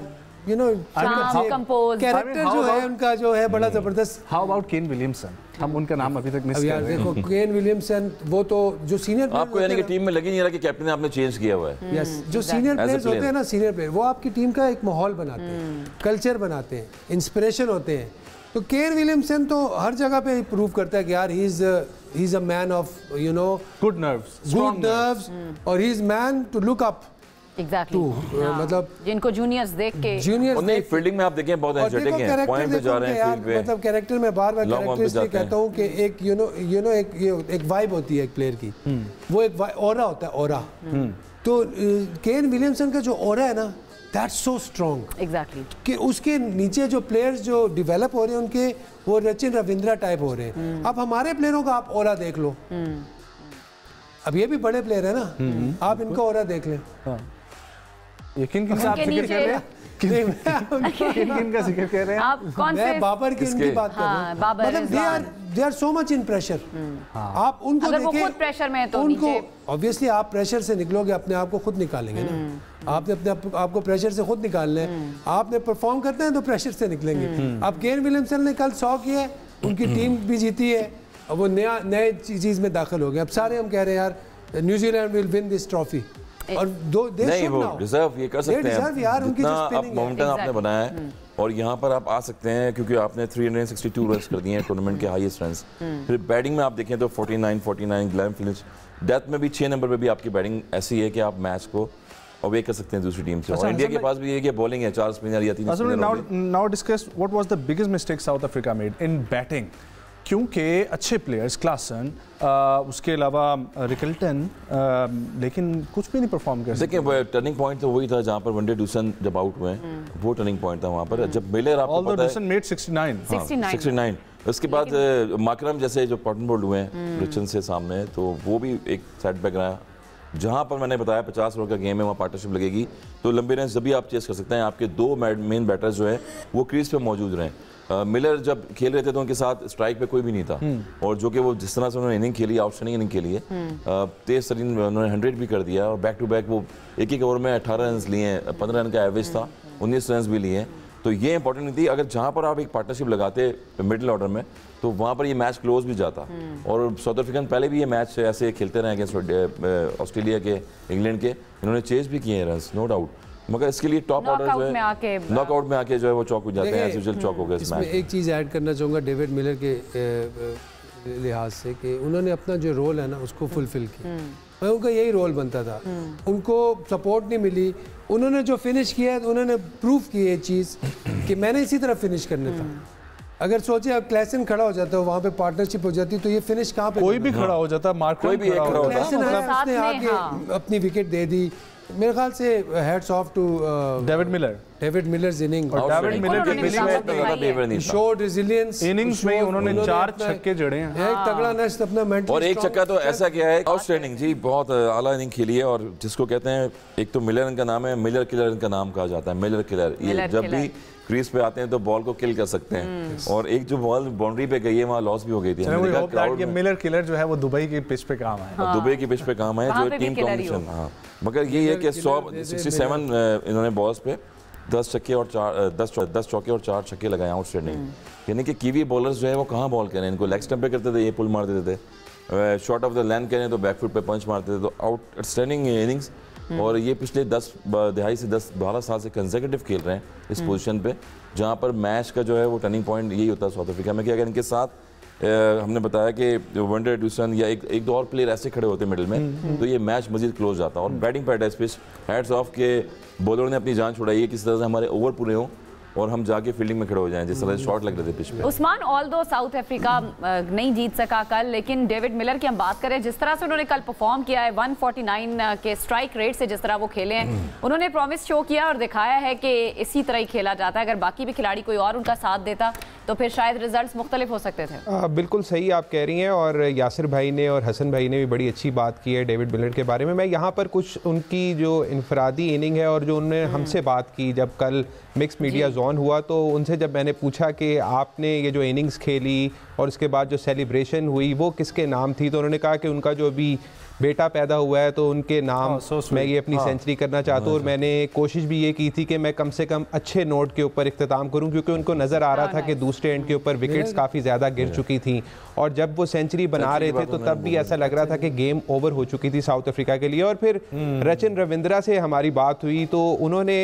Speaker 4: यू नो कैरेक्टर जो है उनका जो है बड़ा जबरदस्त।
Speaker 2: How about Kane Williamson? हम उनका नाम अभी तक मिस कर रहे हैं।
Speaker 4: देखो केन विलियमसन, वो तो जो सीनियर
Speaker 3: आपको यानी कि टीम में लगी नहीं रहा कि कैप्टन आपने चेंज किया हुआ है।
Speaker 4: यस, जो सीनियर प्लेयर्स होते हैं ना, सीनियर प्लेयर वो आपकी टीम का एक माहौल बनाते हैं, कल्चर बनाते हैं, इंस्पिरेशन होते हैं। तो केन विलियमसन तो हर जगह पे प्रूव करता है कि यार he is a man of you know
Speaker 2: good nerves
Speaker 4: और he is man to look up
Speaker 1: exactly,
Speaker 4: मतलब
Speaker 1: जिनको जूनियर्स देख के
Speaker 3: नहीं, फील्डिंग में आप देखें बहुत एनर्जेटिक हैं, पॉइंट पे जा रहे हैं फील्ड पे,
Speaker 4: मतलब कैरेक्टर में बार-बार कैरेक्टर इसलिए कहता हूं कि एक यू नो एक वाइब होती है एक प्लेयर की, वो एक ऑरा होता है, ऑरा। तो केन विलियमसन का जो ऑरा है ना, दैट्स सो स्ट्रॉन्ग
Speaker 1: एग्जैक्टली,
Speaker 4: कि उसके नीचे जो प्लेयर्स जो डेवलप हो रहे हैं उनके वो रचिन रविंद्रा टाइप हो रहे हैं। अब हमारे प्लेयरों का आप ऑरा देख लो, अब ये भी बड़े प्लेयर है ना, आप इनका ऑरा देख लें।
Speaker 2: यकीन के साथ जिक्र कर रहे हैं, किन का जिक्र कर रहे हैं
Speaker 1: आप? कौन से?
Speaker 4: मैं बाबर की उनकी बात कर रहा हूं, मतलब they are so much in pressure. आप उनको
Speaker 1: अगर वो
Speaker 4: देखें,
Speaker 1: खुद प्रेशर में है तो
Speaker 4: उनको
Speaker 1: नीचे।
Speaker 4: ऑब्वियसली आप प्रेशर से निकलोगे, अपने आप को खुद निकालेंगे ना, आपने अपने आप को प्रेशर से खुद निकालना है, आपने परफॉर्म करते हैं तो प्रेशर से निकलेंगे। अब केन विलियमसन ने कल 100 किया, उनकी टीम भी जीती है, अब वो नए चीज में दाखिल हो गए। अब सारे हम कह रहे हैं यार New Zealand will win this trophy, और
Speaker 3: नहीं वो डिजर्व ये कर सकते हैं
Speaker 4: यार, उनकी
Speaker 3: जितना आप मोमेंटम आपने बनाया है, और यहाँ पर आप आ सकते हैं क्योंकि आपने 362 रन कर दिए हैं, टूर्नामेंट के हाईएस्ट रन। फिर बैटिंग में आप देखें तो 49 ग्लेन फिलिप्स, डेथ में भी 6 नंबर पे भी आपकी बैटिंग ऐसी है कि आप मैच को अवे कर सकते हैं दूसरी टीम से। और इंडिया के पास भी ये बॉलिंग है, 4 स्पिनर या 3 spinner.
Speaker 2: Now discuss what was the biggest mistake south Africa made in batting, क्योंकि अच्छे प्लेयर्स क्लासन, उसके अलावा रिकल्टन, लेकिन कुछ भी नहीं परफॉर्म कर सके।
Speaker 3: देखिए टर्निंग पॉइंट तो वही था जहाँ पर वनडे डूसन जब आउट हुए, वो टर्निंग पॉइंट था वहाँ पर। जब मिलर आपको पता है
Speaker 2: डूसन मेड
Speaker 3: 69, उसके बाद माकरम जैसे जो पॉटन बोल्ड हुए हैं रिचन से सामने, तो वो भी एक सेटबैक रहा। जहाँ पर मैंने बताया 50 ओवर का गेम है, वहाँ पार्टनरशिप लगेगी तो लंबे रन जब भी आप चेस कर सकते हैं। आपके 2 मेन बैटर्स जो है वो क्रीज पे मौजूद रहे। मिलर जब खेल रहे थे तो उनके साथ स्ट्राइक पे कोई भी नहीं था, और जो कि वो जिस तरह से उन्होंने इनिंग खेली, आउटस्टैंडिंग इनिंग खेली है, तेज तरीन उन्होंने 100 भी कर दिया, और बैक टू बैक वो एक ओवर में 18 रन लिए हैं, 15 रन का एवरेज था, 19 रन भी लिए हैं। तो ये इंपॉर्टेंट नहीं थी, अगर जहाँ पर आप एक पार्टनरशिप लगाते मिडिल ऑर्डर में तो वहाँ पर ये मैच क्लोज भी जाता। और साउथ अफ्रीकन पहले भी ये मैच ऐसे खेलते रहे अगेंस्ट ऑस्ट्रेलिया के, इंग्लैंड के, इन्होंने चेज भी किए हैं रन, नो डाउट, मगर इसके लिए टॉप ऑर्डर जो है नॉकआउट में आके जो है वो चौक हो जाते हैं, एज यूजुअल चौक हो गए इस मैच।
Speaker 4: एक चीज़ ऐड करना चाहूँगा डेविड मिलर के लिहाज से कि उन्होंने अपना जो रोल है ना उसको फुलफिल किया, उनका यही रोल बनता था, उनको सपोर्ट नहीं मिली, उन्होंने जो फिनिश किया है उन्होंने प्रूव की ये चीज़ कि मैंने इसी तरह फिनिश करना था। अगर सोचे अब क्लैसन खड़ा हो जाता है, वहाँ पे पार्टनरशिप हो जाती, तो ये फिनिश कहाँ पे?
Speaker 2: कोई भी खड़ा हो जाता, मार्क कोई भी खड़ा हो जाता,
Speaker 4: क्लैसन आया, उसने आके अपनी विकेट दे दी। मेरे ख्याल से heads off to David Miller's innings,
Speaker 2: और डेविड मिलर के
Speaker 3: इनिंग्स में इतना ज्यादा बेवर नहीं था,
Speaker 4: शोड रेजिलियंस,
Speaker 2: इनिंग्स में उन्होंने 4 छक्के जड़े हैं,
Speaker 4: एक तगड़ा नेस्ट अपना मेंटल,
Speaker 3: और एक छक्का तो ऐसा किया है आउटस्टैंडिंग जी, बहुत आला इनिंग खेली है। और जिसको कहते हैं, एक तो मिलर इनका नाम है, मिलर किलर इनका नाम कहा जाता है, मिलर किलर। ये जब भी क्रीज पे आते हैं तो बॉल को किल कर सकते हैं, और एक जो बॉल बाउंड्री पे गई है वहाँ लॉस भी हो गई थी।
Speaker 2: मिलर किलर जो है वो दुबई की पिच पे काम है,
Speaker 3: दुबई की पिच पे काम है, जो टीम कॉम्बिनेशन। हाँ, मगर ये है कि 67 इन्होंने बॉल्स पे 10 चौके और 4 छक्के लगाए आउटस्टैंडिंग। यानी कि कीवी बॉलर्स जो है वो कहाँ बॉल करें, इनको लेग स्टंप पे करते थे, ये पुल मार देते थे, शॉर्ट ऑफ द लैंड करें तो बैकफुट पे पंच मारते थे। तो आउटस्टैंडिंग इनिंग्स, और ये पिछले 10-12 साल से कंसेक्यूटिव खेल रहे हैं इस पोजीशन पे, जहाँ पर मैच का जो है वो टर्निंग पॉइंट यही होता है साउथ अफ्रीका में कि अगर इनके साथ हमने बताया कि वनडे डूसन या एक दो और प्लेयर ऐसे खड़े होते मिडिल में, तो ये मैच मजीद क्लोज जाता। और batting pattern pitch hats off के बॉलर ने अपनी जान छुड़ाई है, किस तरह से हमारे ओवर पूरे हों और हम जाके फील्डिंग में खड़े हो जाएं, जिस तरह से शॉट लग रहे थे पिच पे।
Speaker 1: उस्मान, ऑल्दो साउथ अफ्रीका नहीं जीत सका कल, लेकिन डेविड मिलर की हम बात करें, जिस तरह से उन्होंने कल परफॉर्म किया है, 149 के स्ट्राइक रेट से जिस तरह वो खेले हैं, उन्होंने प्रॉमिस शो किया और दिखाया है कि इसी तरह ही खेला जाता है। अगर बाकी भी खिलाड़ी कोई और उनका साथ देता तो फिर शायद रिजल्ट्स मुख्तलिफ हो सकते थे।
Speaker 5: बिल्कुल सही आप कह रही हैं, और यासिर भाई ने और हसन भाई ने भी बड़ी अच्छी बात की है डेविड मिलर के बारे में। मैं यहाँ पर कुछ उनकी जो इनफरादी इनिंग है और जो उन्होंने हमसे बात की जब कल मिक्स मीडिया जोन हुआ, तो उनसे जब मैंने पूछा कि आपने ये जो इनिंग्स खेली और उसके बाद जो सेलिब्रेशन हुई वो किसके नाम थी, तो उन्होंने कहा कि उनका जो अभी बेटा पैदा हुआ है तो उनके नाम मैं ये अपनी सेंचुरी करना चाहता हूँ। और मैंने कोशिश भी ये की थी कि मैं कम से कम अच्छे नोट के ऊपर इख्तिताम करूँ, क्योंकि उनको नज़र आ रहा था कि दूसरे एंड के ऊपर विकेट्स काफ़ी ज़्यादा गिर चुकी थी, और जब वो सेंचुरी बना रहे थे तो तब भी ऐसा लग रहा था कि गेम ओवर हो चुकी थी साउथ अफ्रीका के लिए। और फिर रचिन रविंद्रा से हमारी बात हुई तो उन्होंने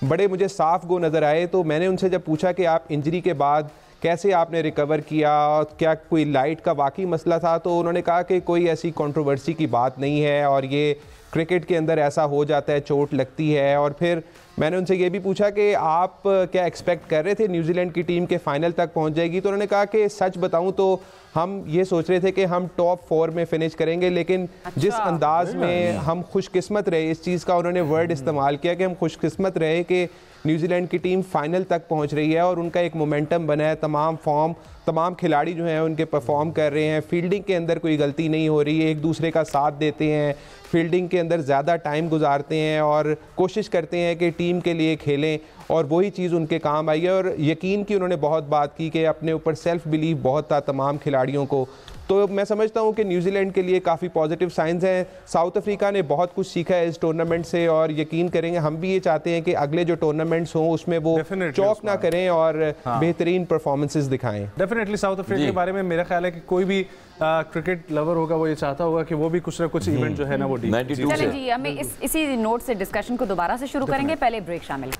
Speaker 5: बड़े मुझे साफ गो नज़र आए, तो मैंने उनसे जब पूछा कि आप इंजरी के बाद कैसे आपने रिकवर किया, क्या कोई लाइट का वाकई मसला था? तो उन्होंने कहा कि कोई ऐसी कंट्रोवर्सी की बात नहीं है और ये क्रिकेट के अंदर ऐसा हो जाता है, चोट लगती है। और फिर मैंने उनसे ये भी पूछा कि आप क्या एक्सपेक्ट कर रहे थे न्यूजीलैंड की टीम के फाइनल तक पहुंच जाएगी? तो उन्होंने कहा कि सच बताऊं तो हम ये सोच रहे थे कि हम टॉप 4 में फिनिश करेंगे, लेकिन जिस अंदाज में हम खुशकिस्मत रहे, इस चीज़ का उन्होंने वर्ड इस्तेमाल किया कि हम खुशकिस्मत रहे कि न्यूजीलैंड की टीम फाइनल तक पहुंच रही है और उनका एक मोमेंटम बना है। तमाम खिलाड़ी जो हैं उनके परफॉर्म कर रहे हैं, फील्डिंग के अंदर कोई गलती नहीं हो रही है, एक दूसरे का साथ देते हैं, फील्डिंग के अंदर ज़्यादा टाइम गुजारते हैं और कोशिश करते हैं कि टीम के लिए खेलें, और वही चीज़ उनके काम आई है। और यकीन की उन्होंने बहुत बात की कि अपने ऊपर सेल्फ बिलीव बहुत था तमाम खिलाड़ियों को। तो मैं समझता हूं कि न्यूजीलैंड के लिए काफ़ी पॉजिटिव साइंस हैं। साउथ अफ्रीका ने बहुत कुछ सीखा है इस टूर्नामेंट से, और यकीन करेंगे हम भी ये चाहते हैं कि अगले जो टूर्नामेंट्स हों उसमें वो चौक ना करें और बेहतरीन परफॉर्मेंसेस दिखाएं।
Speaker 2: डेफिनेटली साउथ अफ्रीका के बारे में मेरा ख्याल है कि कोई भी क्रिकेट लवर होगा वो ये चाहता होगा कि वो भी कुछ ना कुछ इवेंट जो है ना वो
Speaker 1: चलें जी, हमें इसी नोट से डिस्कशन को दोबारा से शुरू करेंगे, पहले ब्रेक शामिल।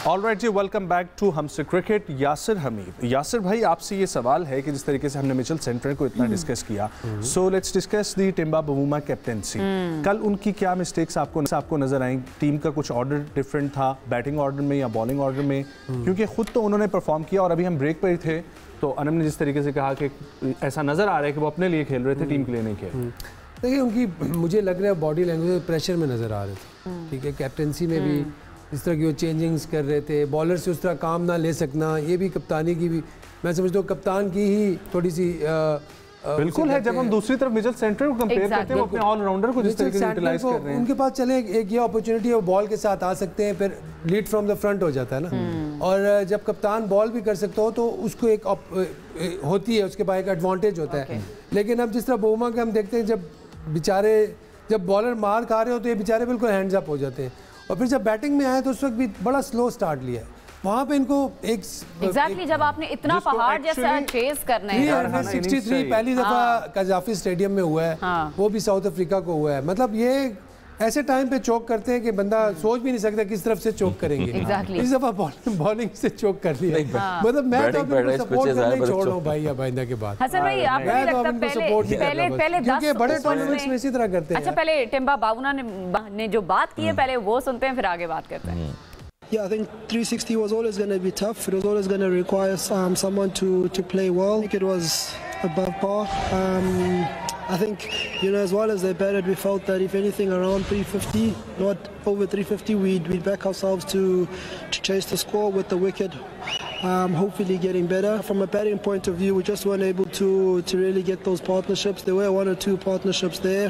Speaker 2: ऑलराइट जी, वेलकम बैक टू हमसे क्रिकेट। यासिर हमीद, यासिर भाई आपसे ये सवाल है कि जिस तरीके से हमने मिचेल सेंटनर को इतना डिस्कस किया, so let's discuss the Timba Bavuma captaincy. कल उनकी क्या मिस्टेक्स आपको नजर आई? टीम का कुछ ऑर्डर डिफरेंट था बैटिंग ऑर्डर में या बॉलिंग ऑर्डर में? क्योंकि खुद तो उन्होंने परफॉर्म किया और अभी हम ब्रेक पर ही थे तो अनम ने जिस तरीके से कहा कि ऐसा नजर आ रहा है कि वो अपने लिए खेल रहे थे, टीम के लिए नहीं खेल रहे।
Speaker 4: देखिए उनकी मुझे लग रहा है बॉडी लैंग्वेज प्रेशर में नज़र आ रहे थे, ठीक है। कैप्टेंसी में भी इस तरह की वो चेंजिंग्स कर रहे थे, बॉलर से उस तरह काम ना ले सकना, ये भी कप्तानी की भी मैं समझता हूँ कप्तान की ही थोड़ी सी
Speaker 2: बिल्कुल है। जब हम दूसरी तरफ मिचेल सेंटनर को कंपेयर करते हैं, वो अपने ऑलराउंडर को जिस तरीके से यूटिलाइज कर रहे हैं, उनके
Speaker 4: पास चले एक ये अपॉर्चुनिटी है, वो बॉल के साथ आ सकते हैं, फिर लीड फ्रॉम द फ्रंट हो जाता है ना। और जब कप्तान बॉल भी कर सकता हो तो उसको एक होती है, उसके बाद एक एडवांटेज होता है। लेकिन अब जिस तरह बवूमा के हम देखते हैं, जब बॉलर मार खा रहे हो तो ये बेचारे बिल्कुल हैंड्स अप हो जाते हैं, और फिर जब बैटिंग में आए तो उस वक्त भी बड़ा स्लो स्टार्ट लिया है। वहाँ पे इनको
Speaker 1: एग्जैक्टली जब आपने इतना पहाड़ जैसा चेस करना है।
Speaker 4: 63 पहली दफा कजाफी स्टेडियम में हुआ है, वो भी साउथ अफ्रीका को हुआ है। मतलब ये ऐसे टाइम पे चोक करते हैं कि बंदा सोच भी नहीं सकता किस तरफ से चोक करेंगे। इस दफा बॉलिंग से चोक कर लिया। मतलब मैं तो सपोर्ट करना ही छोड़ रहा हूँ भाई आइंदा के बाद।
Speaker 1: हसन भाई आपको नहीं लगता पहले
Speaker 4: क्योंकि बड़े टूर्नामेंट्स में इसी तरह करते हैं?
Speaker 1: अच्छा, पहले टिम्बा बावूना ने जो बात की है पहले वो सुनते हैं, फिर आगे बात करते हैं।
Speaker 6: Yeah, I think 360 was always going to be tough. It was always going to require someone to play well. I think it was above par. I think, as well as they batted, we felt that if anything around 350, not over 350, we'd back ourselves to chase the score with the wicket. Hopefully getting better. From a batting point of view, we just weren't able to really get those partnerships. There were 1 or 2 partnerships there,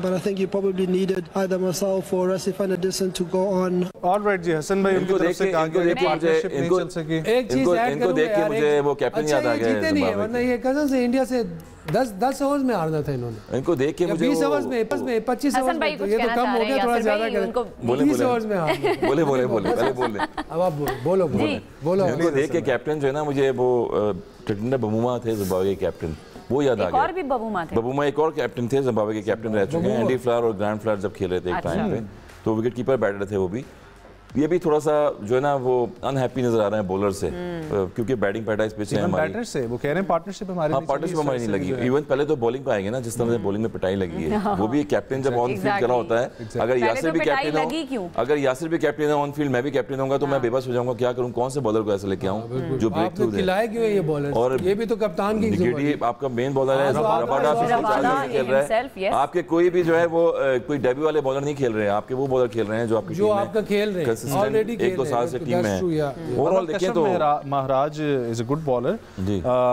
Speaker 6: but I think you probably needed either myself or Rasif and Edison to go on.
Speaker 2: All right जी, हसन भाई उनको देख के partnership नहीं चल सकी।
Speaker 4: एक चीज add करूंगा यार,
Speaker 3: मुझे वो कैप्टन याद आ गया।
Speaker 4: जीते नहीं है, वरना ये कजन से इंडिया से 10 ओवर्स में हारना था इन्होंने।
Speaker 3: इनको देख के मुझे
Speaker 4: 20 ओवर्स में 25 ओवर्स में, तो ये तो कम हो गया, थोड़ा ज्यादा करें। 20 ओवर्स में हारना।
Speaker 3: बोले पहले बोल दे।
Speaker 4: अब आप बोलो।
Speaker 3: इनको देख के कैप्टन जो है ना, मुझे वो टिम्बा बवूमा थे जिम्बाब्वे के कैप्टन, वो याद आ गया।
Speaker 1: और भी बवूमा थे।
Speaker 3: बवूमा एक और कैप्टन थे, जिम्बाब्वे के कैप्टन रह चुके हैं, एंडी फ्लावर और ग्रैंड फ्लावर जब खेल रहे थे एक टाइम पे, तो विकेट कीपर बैटर थे वो भी। ये भी थोड़ा सा जो है ना वो अनहैप्पी नजर आ रहे हैं बॉलर से, क्योंकि बैटिंग पैराडाइज पिच है हमारी।
Speaker 2: बैटर से वो कह रहे हैं पार्टनरशिप हमारी
Speaker 3: नहीं लगी। इवन पहले तो बॉलिंग पे आएंगे ना, जिस तरह से बॉलिंग में पिटाई लगी है, वो भी कैप्टन जब ऑन फील्ड करा होता है। अगर यासिर भी कैप्टन है ऑन फील्ड, मैं भी कैप्टन होऊंगा तो मैं बेबस हो जाऊंगा, क्या करूं, कौन से बॉलर को ऐसे लेके आऊं जो ब्रेक थ्रू दे।
Speaker 4: ये बॉलर और ये भी तो कप्तान की जिम्मेदारी।
Speaker 3: आपका मेन बॉलर है, रबाडा खेल रहा है, आपके कोई भी जो है वो कोई डेब्यू वाले बॉलर नहीं खेल रहे हैं, आपके वो बॉलर खेल रहे हैं जो आपका खेल रहे हैं ऑलरेडी साल से टीम में। ओवरऑल देखें तो
Speaker 2: Maharaj is a good bowler,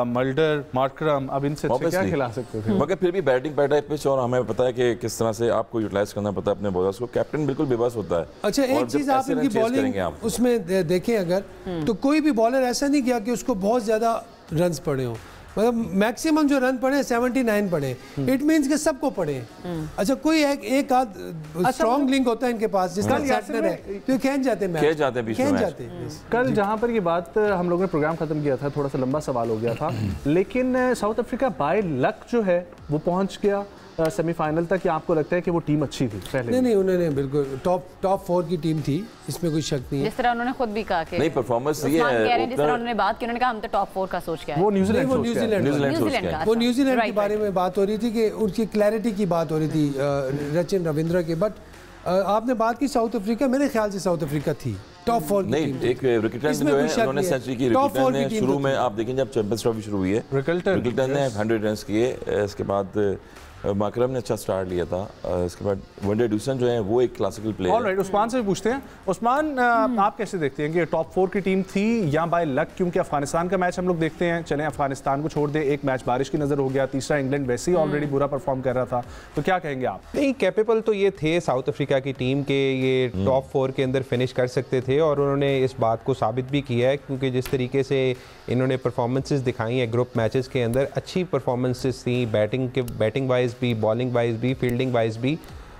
Speaker 2: Mulder, Markram, अब इनसे क्या खिला सकते थे?
Speaker 3: मगर फिर भी बैटिंग पैटर्न पिच, और हमें पता है कि किस तरह से आपको यूटिलाइज करना पड़ता है अपने बॉलर्स को। कैप्टन बिल्कुल बेबस होता है।
Speaker 4: अच्छा, एक चीज आप इनकी बॉलिंग उसमें देखें अगर, तो कोई भी बॉलर ऐसा नहीं किया कि उसको बहुत ज्यादा रन्स पड़े हों। मतलब मैक्सिमम जो रन पड़े 79 पड़े, इट मींस कि सबको पड़े। अच्छा कोई एक आध स्ट्रॉन्ग लिंक होता है इनके पास जिसका सेटलर है तो खेल जाते हैं,
Speaker 3: खेल जाते हैं बीच में।
Speaker 2: कल जहां पर ये बात हम लोगों ने प्रोग्राम खत्म किया था, थोड़ा सा लंबा सवाल हो गया था, लेकिन साउथ अफ्रीका बाय लक जो है वो पहुंच गया सेमीफाइनल तक। या आपको लगता है कि वो टीम अच्छी थी पहले?
Speaker 4: नहीं, उन्होंने बिल्कुल टॉप 4 की टीम थी, इसमें कोई शक नहीं है।
Speaker 1: जिस तरह उन्होंने खुद भी कहा कि
Speaker 3: नहीं परफॉर्मेंस ये
Speaker 1: है, जिस तरह उन्होंने बात की, उन्होंने कहा हम तो टॉप 4 का सोच के आए।
Speaker 2: वो न्यूजीलैंड
Speaker 4: वो न्यूजीलैंड के बारे में बात हो रही थी कि उनकी क्लैरिटी की बात हो रही थी रचिन रविंद्रा की। बट आपने बात की साउथ अफ्रीका, मेरे ख्याल से साउथ अफ्रीका थी टॉप 4 की
Speaker 3: नहीं। एक रिकल्टन जो है उन्होंने सेंचुरी की, रिकल्टन ने शुरू में आप देखें जब चैंपियंस ट्रॉफी शुरू हुई है रिकल्टन ने 100 रन किए। इसके बाद माकरम ने अच्छा स्टार्ट लिया था। इसके बाद वनडे ड्यूसन जो है वो एक क्लासिकल प्लेयर।
Speaker 2: ऑलराइट, उस्मान से भी पूछते हैं। उस्मान, आप कैसे देखते हैं कि टॉप 4 की टीम थी या बाय लक? क्योंकि अफगानिस्तान का मैच हम लोग देखते हैं, चलें अफगानिस्तान को छोड़ दे, एक मैच बारिश की नज़र हो गया, तीसरा इंग्लैंड वैसे ही ऑलरेडी बुरा परफॉर्म कर रहा था, तो क्या कहेंगे आप?
Speaker 5: नहीं, कैपेबल तो ये थे साउथ अफ्रीका की टीम के ये टॉप 4 के अंदर फिनिश कर सकते थे और उन्होंने इस बात को साबित भी किया है, क्योंकि जिस तरीके से इन्होंने परफॉर्मेंसेस दिखाई हैं ग्रुप मैचेस के अंदर, अच्छी परफॉर्मेंसेस थी बैटिंग वाइज भी, बॉलिंग वाइज भी, फील्डिंग वाइज भी।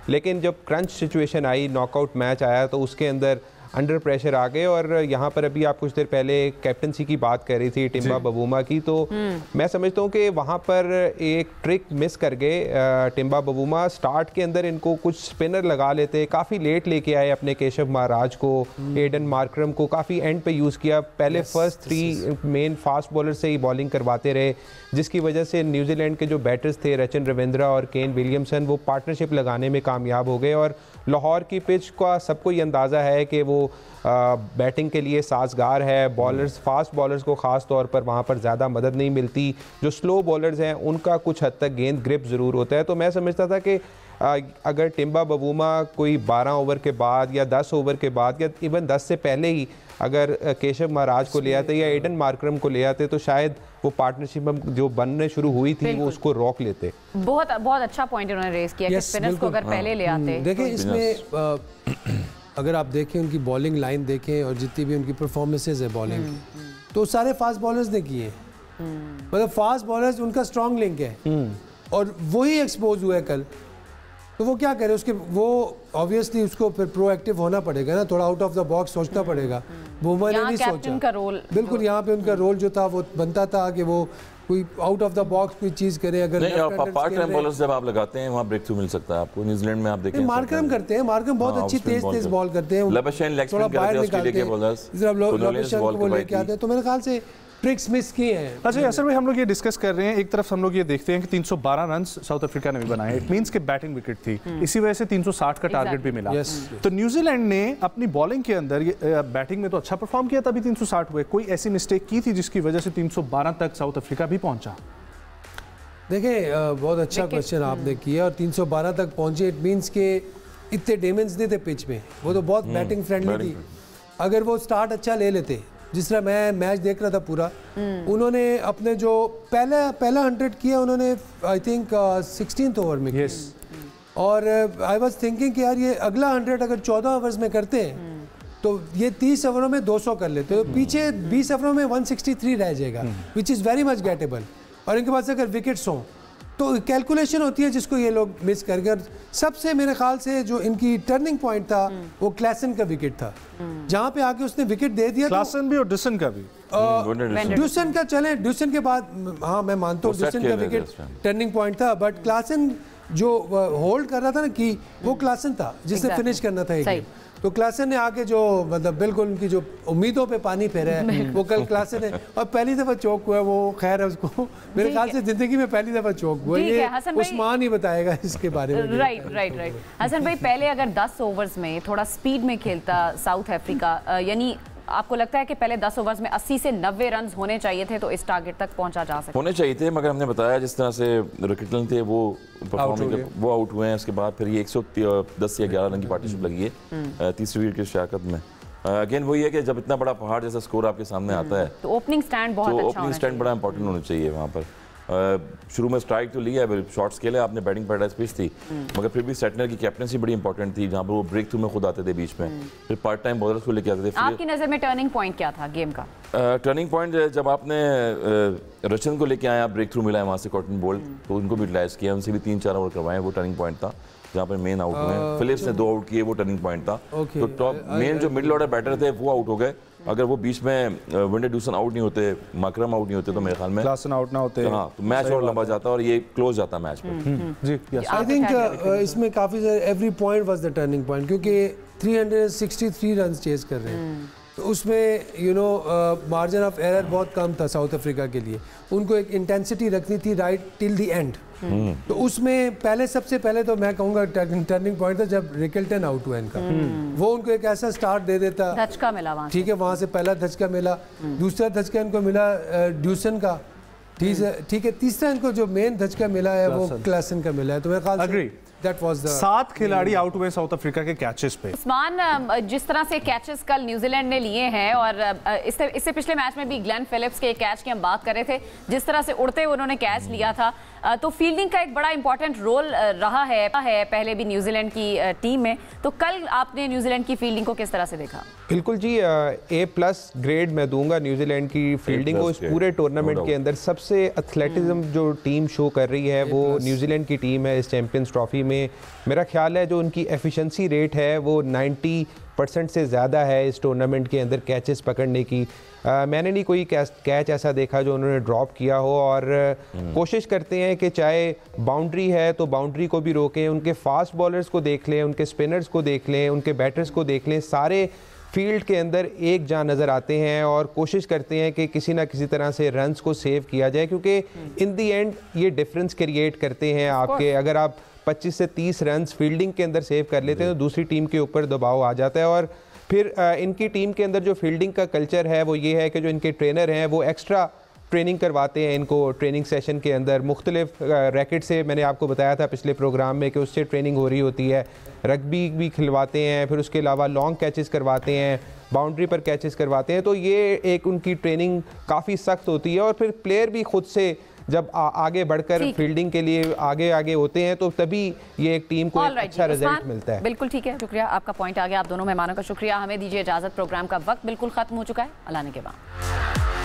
Speaker 5: लेकिन जब क्रंच सिचुएशन आई, नॉकआउट मैच आया, तो उसके अंदर अंडर प्रेशर आ गए। और यहाँ पर अभी आप कुछ देर पहले कैप्टनसी की बात कर रही थी टिम्बा बवूमा की, तो मैं समझता हूँ कि वहाँ पर एक ट्रिक मिस कर गए टिम्बा बवूमा। स्टार्ट के अंदर इनको कुछ स्पिनर लगा लेते, काफ़ी लेट लेके आए अपने केशव महाराज को, एडन मार्करम को काफ़ी एंड पे यूज़ किया। पहले फर्स्ट 3 मेन फास्ट बॉलर से ही बॉलिंग करवाते रहे, जिसकी वजह से न्यूजीलैंड के जो बैटर्स थे रचिन रविंद्रा और केन विलियमसन, वो पार्टनरशिप लगाने में कामयाब हो गए। और लाहौर की पिच का सबको ये अंदाज़ा है कि वो बैटिंग के लिए साजगार है। बॉलर्स, फास्ट बॉलर्स को ख़ास तौर पर वहाँ पर ज़्यादा मदद नहीं मिलती। जो स्लो बॉलर्स हैं उनका कुछ हद तक गेंद ग्रिप ज़रूर होता है। तो मैं समझता था कि अगर टिम्बा बवूमा कोई 12 ओवर के बाद या 10 ओवर के बाद या इवन 10 से पहले ही अगर केशव महाराज को ले आते या एडन मार्करम को ले आते, तो शायद वो पार्टनरशिप जो बनने शुरू हुई थी वो उसको रोक लेते।
Speaker 1: बहुत अच्छा पॉइंट उन्होंने रेज किया कि स्पिनर्स को अगर पहले ले आते।
Speaker 4: देखिए इसमें अगर आप देखें उनकी बॉलिंग लाइन देखें और जितनी भी उनकी परफॉर्मेंसेज है बॉलिंग की, तो सारे फास्ट बॉलर्स ने किए। मतलब फास्ट बॉलर्स उनका स्ट्रॉन्ग लिंक है और वही एक्सपोज हुआ है कल। तो वो क्या करे, उसके वो ऑब्वियसली उसको फिर प्रोएक्टिव होना पड़ेगा ना, थोड़ा आउट ऑफ द बॉक्स सोचना पड़ेगा। बुमराह ने नहीं सोचा बिल्कुल, यहाँ पे उनका रोल जो था वो बनता था कि वो कोई आउट ऑफ द बॉक्स कोई चीज करे। अगर
Speaker 3: नहीं, पार्ट टाइम बॉलर्स जब आप लगाते हैं वहाँ ब्रेक थ्रू मिल सकता है आपको। न्यूजीलैंड में आप देखें
Speaker 4: मार्करम करते हैं, मार्करम बहुत अच्छी तेज बॉल करते हैं, थोड़ा बाहर निकालते हैं, लेके आते हैं। तो मेरे ख्याल से ट्रिक्स मिस किए हैं।
Speaker 2: अच्छा असल में हम लोग ये डिस्कस कर रहे हैं, एक तरफ हम लोग ये देखते हैं कि 312 रन साउथ अफ्रीका ने भी बनाए, इट मींस कि बैटिंग विकेट थी, इसी वजह से 360 का टारगेट भी मिला। तो न्यूजीलैंड ने अपनी बॉलिंग के अंदर बैटिंग में तो अच्छा परफॉर्म किया, तभी 360 हुए। कोई ऐसी मिस्टेक की थी जिसकी वजह से 312 तक साउथ अफ्रीका भी पहुंचा?
Speaker 4: देखिए बहुत अच्छा क्वेश्चन आपने किया, और 312 तक पहुंचे, इट मींस के इतने डेमेंस नहीं थे पिच में, वो तो बहुत बैटिंग फ्रेंडली थी। अगर वो स्टार्ट अच्छा ले लेते, जिस तरह मैं मैच देख रहा था पूरा, उन्होंने अपने जो पहला 100 किया उन्होंने आई थिंक 16th ओवर में किया। और आई वाज थिंकिंग कि यार ये अगला 100 अगर 14 ओवर्स में करते हैं तो ये 30 ओवरों में 200 कर लेते, तो पीछे 20 ओवरों में 163 रह जाएगा, which is very much gettable. और इनके पास अगर विकेट्स हों तो कैलकुलेशन होती है जिसको ये लोग मिस कर गए। सबसे मेरे ख्याल से जो इनकी टर्निंग पॉइंट था वो क्लासन का विकेट था, जहां पे आके उसने विकेट दे दिया।
Speaker 2: क्लासन भी और ड्यूसन का भी,
Speaker 4: ड्यूसन का चले, ड्यूसन के बाद हाँ मैं मानता हूँ ड्यूसन का विकेट टर्निंग पॉइंट था, बट क्लासन जो होल्ड कर रहा था ना कि वो क्लासन था जिसने फिनिश करना था एक। तो क्लासन ने आके जो मतलब बिल्कुल उनकी जो उम्मीदों पे पानी फेरा है वो कल क्लासन है, और पहली दफा चौक हुआ है वो। खैर है उसको मेरे ख्याल से जिंदगी में पहली दफा चौक हुआ, ये उस्मान ही बताएगा इसके बारे में।
Speaker 1: राइट हसन भाई, पहले अगर 10 ओवर्स में थोड़ा स्पीड में खेलता साउथ अफ्रीका, यानी आपको लगता है कि पहले 10 ओवर्स में 80 से 90 रन होने चाहिए थे तो इस टारगेट तक पहुंचा जा सकता
Speaker 3: होने चाहिए थे, मगर हमने बताया जिस तरह से रिकल्टन थे वो परफॉर्मिंग वो आउट हुए हैं। उसके बाद फिर ये 110 या 11 रन की पार्टनरशिप लगी है तीसरी विकेट की शराकत में। अगेन वही है कि जब इतना बड़ा पहाड़ जैसा स्कोर आपके सामने आता है
Speaker 1: तो ओपनिंग स्टैंड बहुत अच्छा
Speaker 3: ओपनिंग स्टैंड बड़ा इंपॉर्टेंट होना चाहिए वहाँ पर। शुरू में स्ट्राइक तो लिया है, शॉट्स खेले, आपने बैटिंग पैराडाइज पिच थी, मगर फिर भी सेटनर की कैप्टनसी बड़ी इंपॉर्टेंट थी, जहाँ पर वो ब्रेक थ्रू में खुद आते थे बीच में, फिर पार्ट टाइम बॉलर्स को लेके आते थे।
Speaker 1: आपकी नज़र में टर्निंग पॉइंट क्या था गेम का?
Speaker 3: टर्निंग पॉइंट जब आपने रचन को लेके आया, ब्रेक थ्रू मिला है वहाँ से कॉटन बोल्ट, तो उनको भी यूटिलाइज किया, उनसे भी 3-4 ओवर करवाए, वो टर्निंग पॉइंट था जहाँ पर मेन आउट हुए। फिलिप्स ने 2 आउट किए, वो टर्निंग पॉइंट था। तो टॉप मेन जो मिडिल ऑर्डर बैटर थे वो आउट हो गए। अगर वो बीच में विंडरडूसन आउट नहीं होते, माकरम आउट नहीं होते, तो मेरे ख्याल में
Speaker 2: क्लासन आउट ना होते,
Speaker 3: हाँ, तो मैच और लंबा जाता और ये क्लोज जाता मैच पर।
Speaker 2: जी
Speaker 4: आई थिंक इसमें काफ़ी every point was the turning point, क्योंकि 363 रन चेज कर रहे हैं, तो उसमें मार्जिन ऑफ एरर बहुत कम था साउथ अफ्रीका के लिए। उनको एक इंटेंसिटी रखनी थी राइट टिल द एंड। तो उसमें सबसे पहले तो मैं कहूँगा टर्निंग पॉइंट था जब रिकल्टन आउट हुआ इनका। वो उनको एक ऐसा स्टार्ट दे देता,
Speaker 1: धचका मिला वहाँ,
Speaker 4: ठीक है, वहाँ से पहला धचका मिला, दूसरा धचका इनको मिला ड्यूसन का, ठीक है, तीसरा इनको जो मेन धचका मिला है वो क्लासन का मिला है। तो मेरे ख्याल से That was the
Speaker 2: 7 खिलाड़ी आउट हुए साउथ अफ्रीका के कैचेस पे।
Speaker 1: उस्मान, जिस तरह से कैचेस कल न्यूजीलैंड ने लिए हैं, और इससे पिछले मैच में भी ग्लेन फिलिप्स के कैच की हम बात कर रहे थे, जिस तरह से उड़ते हुए उन्होंने कैच लिया था, तो फील्डिंग का एक बड़ा इंपॉर्टेंट रोल रहा है पहले भी न्यूजीलैंड की टीम में। तो कल आपने न्यूजीलैंड की फील्डिंग को किस तरह से देखा?
Speaker 5: बिल्कुल जी, A+ ग्रेड मैं दूंगा न्यूजीलैंड की फील्डिंग को। इस पूरे टूर्नामेंट के अंदर सबसे एथलेटिज्म जो टीम शो कर रही है वो न्यूजीलैंड की टीम है। इस चैंपियंस ट्रॉफी में मेरा ख्याल है जो उनकी एफिशिएंसी रेट है वो 90% से ज़्यादा है इस टूर्नामेंट के अंदर कैचेस पकड़ने की। मैंने नहीं कोई कैच ऐसा देखा जो उन्होंने ड्रॉप किया हो, और कोशिश करते हैं कि चाहे बाउंड्री है तो बाउंड्री को भी रोकें, उनके फास्ट बॉलर्स को देख लें, उनके स्पिनर्स को देख लें, उनके बैटर्स को देख लें, सारे फील्ड के अंदर एक जान नज़र आते हैं और कोशिश करते हैं कि किसी ना किसी तरह से रन्स को सेव किया जाए, क्योंकि इन दी एंड ये डिफरेंस क्रिएट करते हैं आपके। अगर आप 25 से 30 रन्स फील्डिंग के अंदर सेव कर लेते हैं तो दूसरी टीम के ऊपर दबाव आ जाता है। और फिर इनकी टीम के अंदर जो फील्डिंग का कल्चर है वो ये है कि जो इनके ट्रेनर हैं वो एक्स्ट्रा ट्रेनिंग करवाते हैं इनको ट्रेनिंग सेशन के अंदर। मुख्तलिफ रैकेट से मैंने आपको बताया था पिछले प्रोग्राम में कि उससे ट्रेनिंग हो रही होती है, रग्बी भी खिलवाते हैं, फिर उसके अलावा लॉन्ग कैचेस करवाते हैं, बाउंड्री पर कैचेस करवाते हैं। तो ये एक उनकी ट्रेनिंग काफ़ी सख्त होती है, और फिर प्लेयर भी खुद से जब आगे बढ़कर फील्डिंग के लिए आगे होते हैं तो तभी ये एक टीम को एक अच्छा रिजल्ट मिलता है।
Speaker 1: बिल्कुल ठीक है, शुक्रिया, आपका पॉइंट आ गया। आप दोनों मेहमानों का शुक्रिया। हमें दीजिए इजाजत, प्रोग्राम का वक्त बिल्कुल खत्म हो चुका है। अल्लाह ने के बाद।